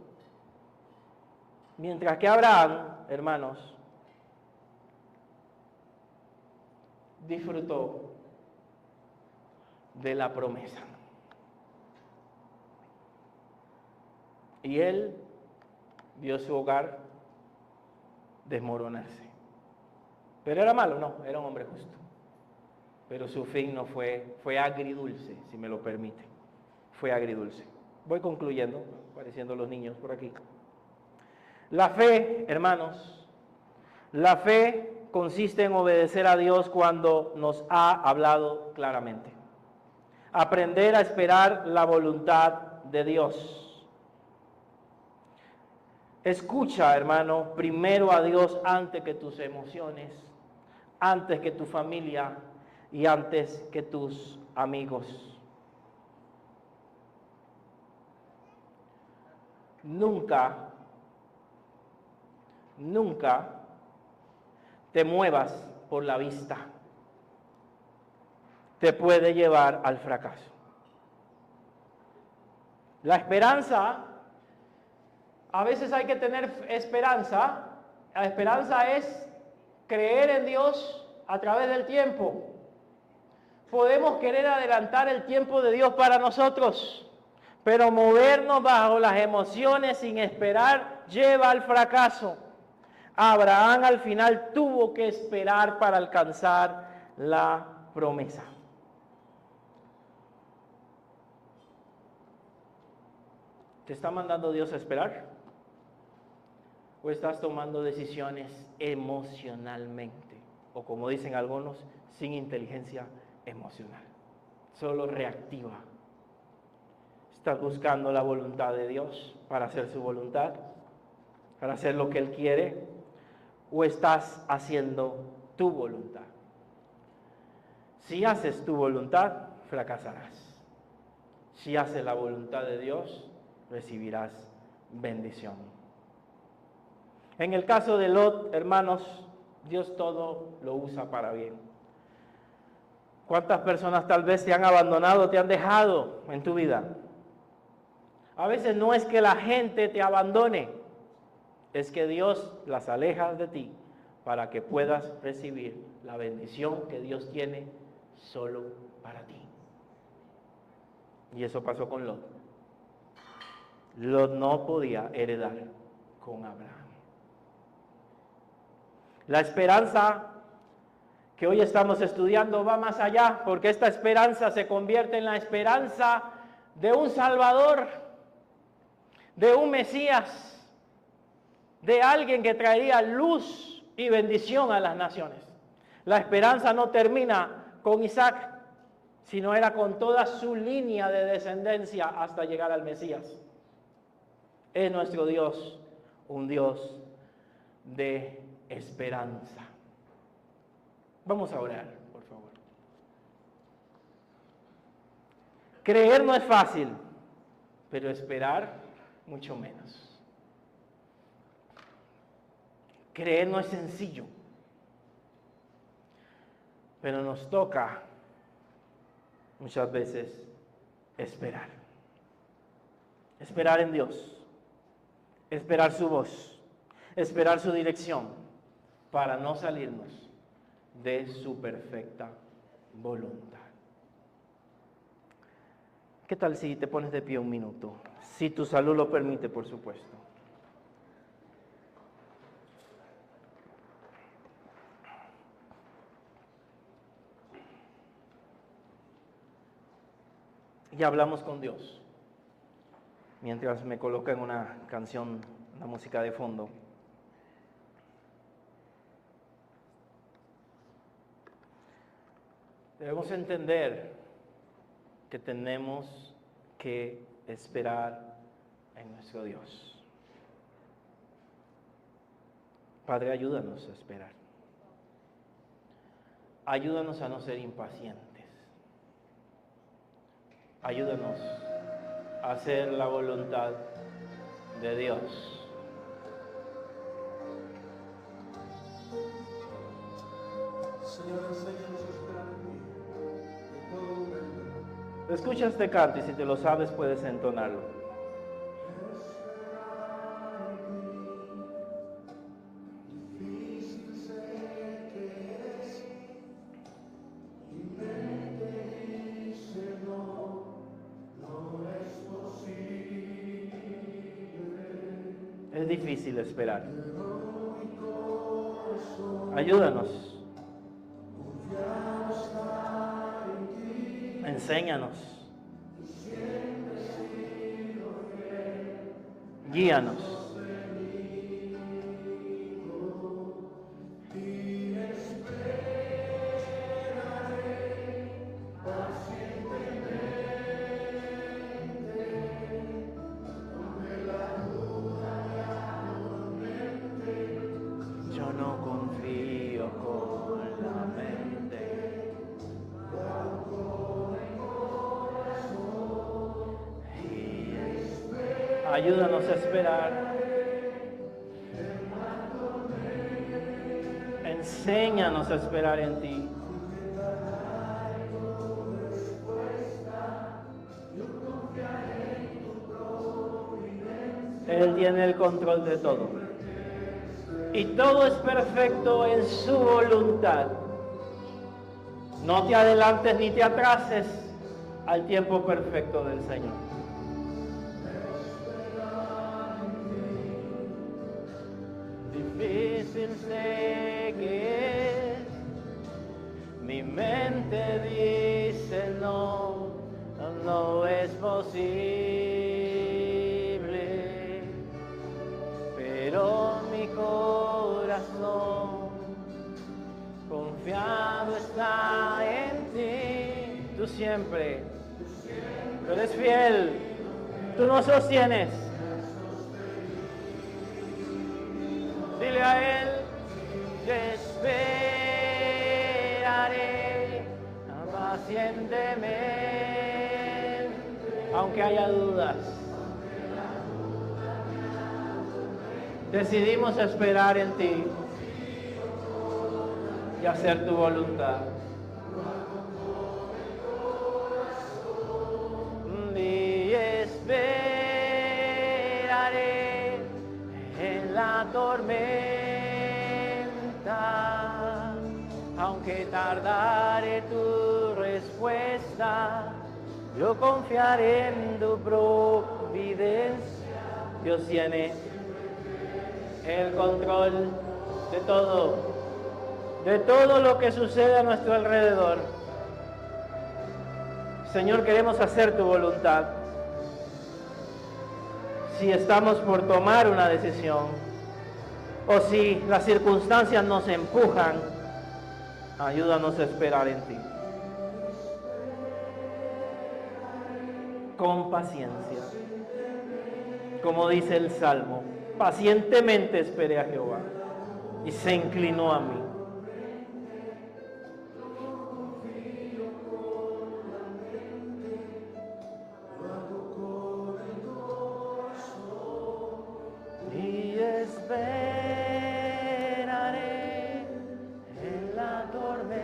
Mientras que Abraham, hermanos, disfrutó de la promesa. Y él vio su hogar desmoronarse. Pero era malo, no, era un hombre justo. Pero su fin no fue agridulce, si me lo permite. Fue agridulce. Voy concluyendo, apareciendo los niños por aquí. La fe, hermanos, la fe consiste en obedecer a Dios cuando nos ha hablado claramente. Aprender a esperar la voluntad de Dios. Escucha, hermano, primero a Dios antes que tus emociones, antes que tu familia y antes que tus amigos. Nunca te muevas por la vista. Te puede llevar al fracaso. La esperanza, a veces hay que tener esperanza. La esperanza es creer en Dios a través del tiempo. Podemos querer adelantar el tiempo de Dios para nosotros, pero movernos bajo las emociones sin esperar lleva al fracaso. Abraham al final tuvo que esperar para alcanzar la promesa. ¿Te está mandando Dios a esperar? ¿O estás tomando decisiones emocionalmente? O como dicen algunos, sin inteligencia emocional, solo reactiva. ¿Estás buscando la voluntad de Dios para hacer su voluntad? ¿Para hacer lo que Él quiere? ¿O estás haciendo tu voluntad? Si haces tu voluntad, fracasarás. Si haces la voluntad de Dios, recibirás bendición. En el caso de Lot, hermanos, Dios todo lo usa para bien. ¿Cuántas personas tal vez te han abandonado, te han dejado en tu vida? A veces no es que la gente te abandone, es que Dios las aleja de ti para que puedas recibir la bendición que Dios tiene solo para ti. Y eso pasó con Lot. Lot no podía heredar con Abraham. La esperanza que hoy estamos estudiando va más allá, porque esta esperanza se convierte en la esperanza de un Salvador, de un Mesías, de alguien que traería luz y bendición a las naciones. La esperanza no termina con Isaac, sino era con toda su línea de descendencia hasta llegar al Mesías. Es nuestro Dios, un Dios de esperanza. Vamos a orar, por favor. Creer no es fácil, pero esperar mucho menos. Creer no es sencillo, pero nos toca muchas veces esperar. Esperar en Dios, esperar su voz, esperar su dirección para no salirnos de su perfecta voluntad. ¿Qué tal si te pones de pie un minuto? Si tu salud lo permite, por supuesto. Y hablamos con Dios. Mientras me colocan una canción, una música de fondo. Debemos entender que tenemos que esperar en nuestro Dios. Padre, ayúdanos a esperar. Ayúdanos a no ser impacientes. Ayúdanos a hacer la voluntad de Dios. Señor, enséñanos a esperar en ti, en todo momento. Escucha este canto y si te lo sabes puedes entonarlo. Difícil sé que es, mi mente dice no, no es posible. Es difícil esperar. Ayúdanos. Enséñanos. Guíanos. Yo no confío con la mente. Ayúdanos a esperar. Enséñanos a esperar en ti. Él tiene el control de todo. Y todo es perfecto en su voluntad. No te adelantes ni te atrases al tiempo perfecto del Señor. Difícil sé que es, mi mente dice no, no es posible, pero mi corazón confiado está en ti. Tú siempre, tú eres fiel, tú nos sostienes. Dile a Él, te esperaré pacientemente, aunque haya dudas. Decidimos esperar en ti y hacer tu voluntad. Y esperaré en la tormenta, aunque tardare tu respuesta, yo confiaré en tu providencia. Dios tiene el control de todo lo que sucede a nuestro alrededor. Señor, queremos hacer tu voluntad. Si estamos por tomar una decisión o si las circunstancias nos empujan, ayúdanos a esperar en ti. Con paciencia. Como dice el Salmo, pacientemente esperé a Jehová y se inclinó a mí. Y esperaré en la tormenta,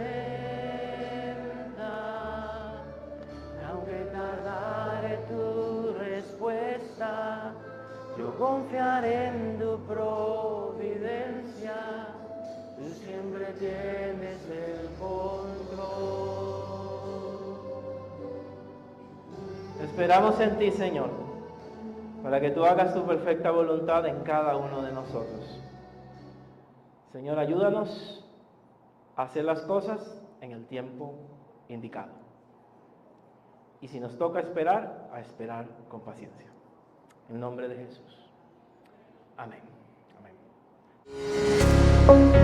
aunque tardare tu respuesta, yo confiaré en tu providencia, tú siempre tienes el control. Esperamos en ti, Señor, para que tú hagas tu perfecta voluntad en cada uno de nosotros. Señor, ayúdanos a hacer las cosas en el tiempo indicado. Y si nos toca esperar, a esperar con paciencia. En nombre de Jesús. Amén. Amén.